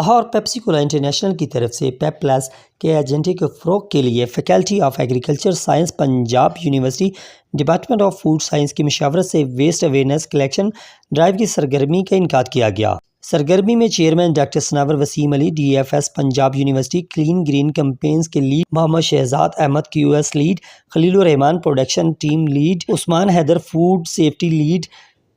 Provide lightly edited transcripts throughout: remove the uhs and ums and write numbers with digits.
Lahore Pepsi کولا international کی طرف سے پیپ پلس کے ایجنڈے کے فروغ کے لیے faculty of agriculture science Punjab university department of food science کی مشاورت سے ویسٹ اویئرنیس کلیکشن ڈرائیو کی سرگرمی کا انعقاد کیا گیا۔ سرگرمی میں chairman doctor Sanawar Waseem Ali, D F S Punjab university clean green campaigns کے lead Muhammad Shahzad Ahmed, Q S lead Khalil ur-Rahman, production team lead Usman Haider, food safety lead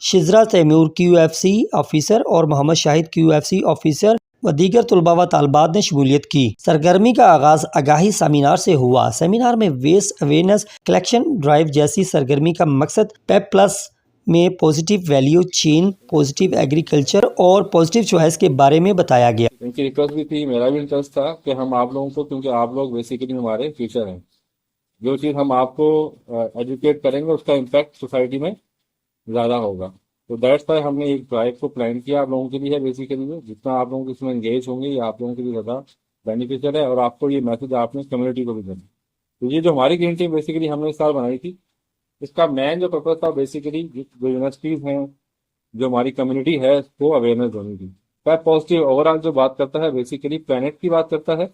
Shazra Taimoor, Q F C officer اور محمد شاہد، کیو ایف سی آفیسر و دیگر طلباء و طالبات نے شمولیت کی۔ سرگرمی کا آغاز آگاہی سیمینار سے ہوا۔ سیمینار میں ویسٹ اویئرنیس کلیکشن ڈرائیو جیسی سرگرمی کا مقصد پیپ پلس میں positive value chain, positive agriculture اور پازیٹیو چوائس کے بارے میں بتایا گیا۔ ان کی ریکویسٹ بھی تھی، میرا بھی انٹرسٹ تھا کہ ہم آپ لوگوں کو، کیونکہ آپ لوگ بیسیکلی ہمارے فیوچر ہیں، جو چیز ہم آپ کو ایجوکیٹ کریں گے اس کا امپیکٹ سوسائٹی میں زیادہ ہوگا۔ تو دیٹس وائی ہم نے ایک ڈرائیو کو پلان کیا آپ لوگوں کے لیے بیسیکلی، جتنا آپ لوگوں کو اس میں انگیج ہوں گے یہ آپ لوگوں کے لیے زیادہ بینیفیشیل ہے، اور آپ کو یہ میسج آپ نے کمیونٹی کو بھی دینا۔ تو یہ جو ہماری گرین ٹیم بیسیکلی ہم نے اس سال بنائی تھی، اس کا مین جو پرپز تھا بیسیکلی جو یونیورسٹیز ہیں، جو ہماری کمیونٹی ہے، اس کو اویئرنیس دینی تھی۔ پیپ پازیٹیو اوور آل جو بات کرتا ہے بیسیکلی پلانٹ کی بات کرتا ہے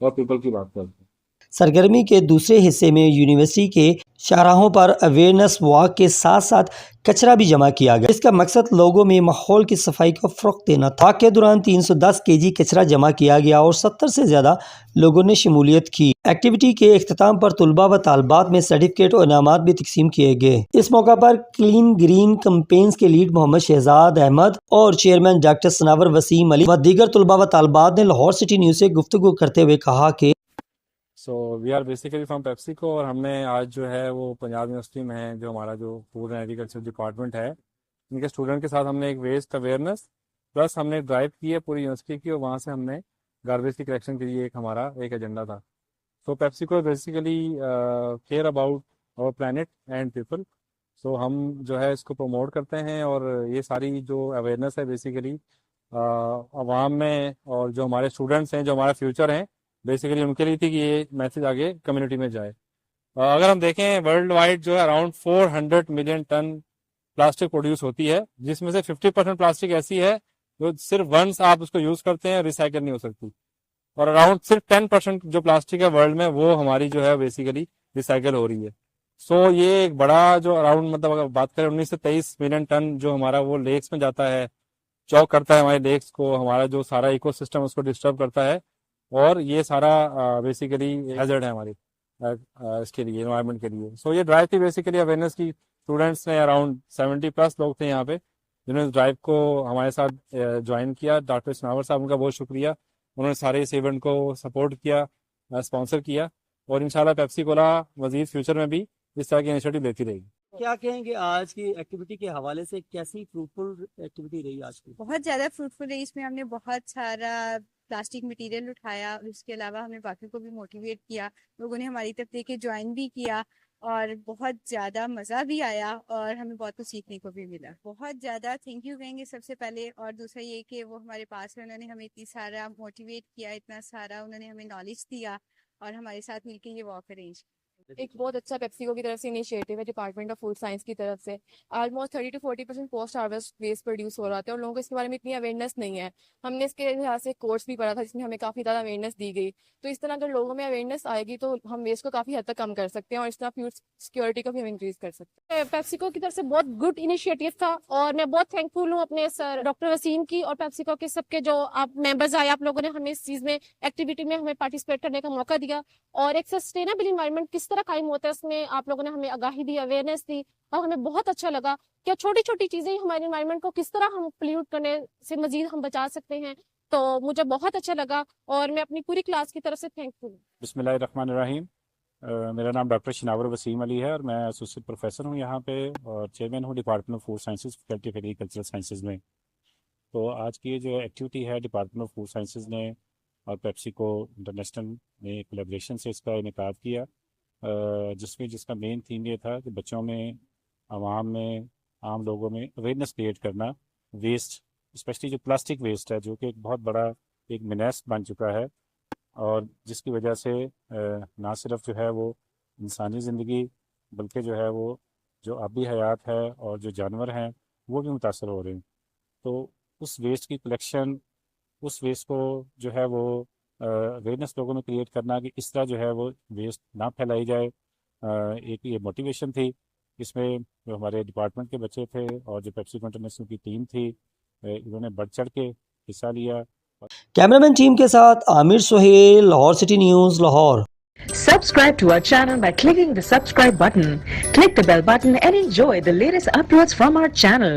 اور پیپل کی بات کرتا ہے۔ سرگرمی کے دوسرے حصے میں یونیورسٹی کے شاہراہوں پر اویئرنیس واک کے ساتھ ساتھ کچرا بھی جمع کیا گیا۔ اس کا مقصد لوگوں میں ماحول کی صفائی کو فروغ دینا تھا۔ واک کے دوران 310 kg کچرا جمع کیا گیا اور 70 سے زیادہ لوگوں نے شمولیت کی۔ ایکٹیویٹی کے اختتام پر طلباء و طالبات میں سرٹیفکیٹ اور انعامات بھی تقسیم کیے گئے۔ اس موقع پر کلین گرین کمپینز کے لیڈ محمد شہزاد احمد اور چیئرمین ڈاکٹر ثناور وسیم علی و دیگر طلباء و طالبات نے لاہور سٹی نیوز سے گفتگو کرتے ہوئے کہا کہ وی آر بیسیکلی فرام پیپسیکو، اور ہم نے آج جو ہے وہ پنجاب یونیورسٹی میں ہے، جو ہمارا جو فوڈ اینڈ ایگریکلچر ڈپارٹمنٹ ہے، ان کے اسٹوڈنٹ کے ساتھ ہم نے ایک ویسٹ اویئرنیس پلس ہم نے ڈرائیو کی ہے پوری یونیورسٹی کی، اور وہاں سے ہم نے گاربیج کی کلیکشن کے لیے ہمارا ایک ایجنڈا تھا۔ سو پیپسیکو بیسیکلی کیئر اباؤٹ اور پلانٹ اینڈ پیپل، سو ہم جو ہے اس کو پروموٹ کرتے ہیں، اور یہ ساری جو اویئرنیس ہے بیسیکلی عوام میں، اور جو ہمارے اسٹوڈنٹس ہیں، جو ہمارا فیوچر ہیں، بیسیکلی ان کے لیے تھی کہ یہ میسج آگے کمیونٹی میں جائے۔ اگر ہم دیکھیں ورلڈ وائڈ جو ہے around 400 million ton plastic produce ہوتی ہے، جس میں سے 50% پلاسٹک ایسی ہے جو صرف ونس آپ اس کو یوز کرتے ہیں، ریسائیکل نہیں ہو سکتی، اور اراؤنڈ صرف 10% جو پلاسٹک ہے ورلڈ میں وہ ہماری جو ہے بیسیکلی ریسائیکل ہو رہی ہے۔ سو یہ ایک بڑا جو اراؤنڈ مطلب اگر بات کریں 19 سے 23 ملین ٹن جو ہمارا وہ لیکس میں جاتا ہے، چوک کرتا ہے ہمارے لیکس کو، ہمارا جو سارا ایکو سسٹم اس کو ڈسٹرب کرتا ہے، اور یہ سارا بیسیکلی ہیزرڈ ہے ہماری اس کے لیے، انوائرمنٹ کے لیے۔ سو یہ ڈرائیو تھی بیسیکلی اویئرنیس کی۔ اسٹوڈنٹس نے اراؤنڈ 70+ لوگ تھے یہاں پہ جنہوں نے اس ڈرائیو کو ہمارے ساتھ جوائن کیا۔ ڈاکٹر ثناور صاحب، ان کا بہت شکریہ، انہوں نے سارے اس ایونٹ کو سپورٹ کیا، اسپانسر کیا، اور انشاءاللہ پیپسی کولا مزید فیوچر میں بھی اس طرح کی انیشیٹو لیتی رہے گی۔ کیا کہیں گے آج کی ایکٹیویٹی کے حوالے سے، کیسی فروٹفل ایکٹیویٹی رہی آج کی؟ بہت زیادہ فروٹفل رہی، اس میں ہم نے بہت سارا پلاسٹک مٹیریل اٹھایا، اس کے علاوہ ہم نے باقی کو بھی موٹیویٹ کیا، لوگوں نے ہماری طرف دیکھ کے جوائن بھی کیا، اور بہت زیادہ مزہ بھی آیا، اور ہمیں بہت کچھ سیکھنے کو بھی ملا۔ بہت زیادہ تھینک یو کہیں گے سب سے پہلے، اور دوسرا یہ کہ وہ ہمارے پاس ہے، انہوں نے ہمیں اتنی سارا موٹیویٹ کیا، اتنا سارا انہوں نے ہمیں نالج دیا، اور ہمارے ساتھ مل کے یہ واک ارینج۔ ایک بہت اچھا پیپسیکو کی طرف سے انیشیٹو ہے، ڈپارٹمنٹ آف فوڈ سائنس کی طرف سے۔ Almost 30 to 40% post harvest waste produce ہو رہا تھا، اور لوگوں کو اس کے بارے میں اتنی اویئرنیس نہیں ہے۔ ہم نے اس کے لحاظ سے کورس بھی پڑھا تھا جس میں ہمیں کافی زیادہ اویئرنیس دی گئی۔ تو اس طرح اگر لوگوں میں اویئرنیس آئے گی تو ہم ویسٹ کو کافی حد تک کم کر سکتے ہیں، اور اس طرح فوڈ سیکورٹی کو بھی ہم انکریز کر سکتے ہیں۔ پیپسیکو کی طرف سے بہت گڈ انیشیٹو تھا، اور میں بہت تھینک فل ہوں اپنے سر ڈاکٹر وسیم کی اور پیپسیکو کے سب کے جو آپ ممبرز آئے، آپ لوگوں نے ہمیں اس چیز میں ایکٹیویٹی میں ہمیں پارٹیسپیٹ کرنے کا موقع دیا، اور ایک سسٹینیبل انوائرمنٹ کس طرح قائم ہوتا ہے اس میں آپ لوگوں نے ہمیں آگاہی دی، اویئرنیس دی، اور ہمیں بہت اچھا لگا کہ چھوٹی چھوٹی چیزیں ہمارے انوائرمنٹ کو کس طرح ہم پلیوٹ کرنے سے مزید ہم بچا سکتے ہیں۔ تو مجھے بہت اچھا لگا، اور میں اپنی پوری کلاس کی طرف سے تھینک فل ہوں۔ بسم اللہ الرحمن الرحیم۔ میرا نام ڈاکٹر ثناور وسیم علی ہے، اور میں ایسوسیٹ پروفیسر ہوں یہاں پہ، اور چیئرمین ہوں department of food sciences, faculty of agricultural sciences میں۔ تو آج کی یہ جو ایکٹیویٹی ہے ڈپارٹمنٹ آف فوڈ سائنسز نے اور پیپسیکو انٹرنیشنل نے کولیبریشن سے اس کا انعقاد کیا، جس کا مین تھیم یہ تھا کہ بچوں میں، عوام میں، عام لوگوں میں اویئرنیس کریٹ کرنا ویسٹ، اسپیشلی جو پلاسٹک ویسٹ ہے، جو کہ ایک بہت بڑا ایک مینیس بن چکا ہے، اور جس کی وجہ سے نہ صرف جو ہے وہ انسانی زندگی، بلکہ جو ہے وہ جو آبی حیات ہے اور جو جانور ہیں وہ بھی متاثر ہو رہے ہیں۔ تو اس ویسٹ کی کلیکشن، اس ویسٹ کو جو ہے وہ اویئرنیس لوگوں میں کریٹ کرنا کہ اس طرح جو ہے وہ ویسٹ نہ پھیلائی جائے. ایک یہ موٹیویشن تھی. اس میں جو ہمارے ڈپارٹمنٹ کے بچے تھے اور جو پیپسیکو انٹرنیشنل کی ٹیم تھی انہوں نے بڑھ چڑھ کے حصہ لیا. کیمرامین ٹیم کے ساتھ Aamir Sohail, Lahore city news, Lahore. Subscribe to our channel by clicking the subscribe button. Click the bell button and enjoy the latest uploads from our channel.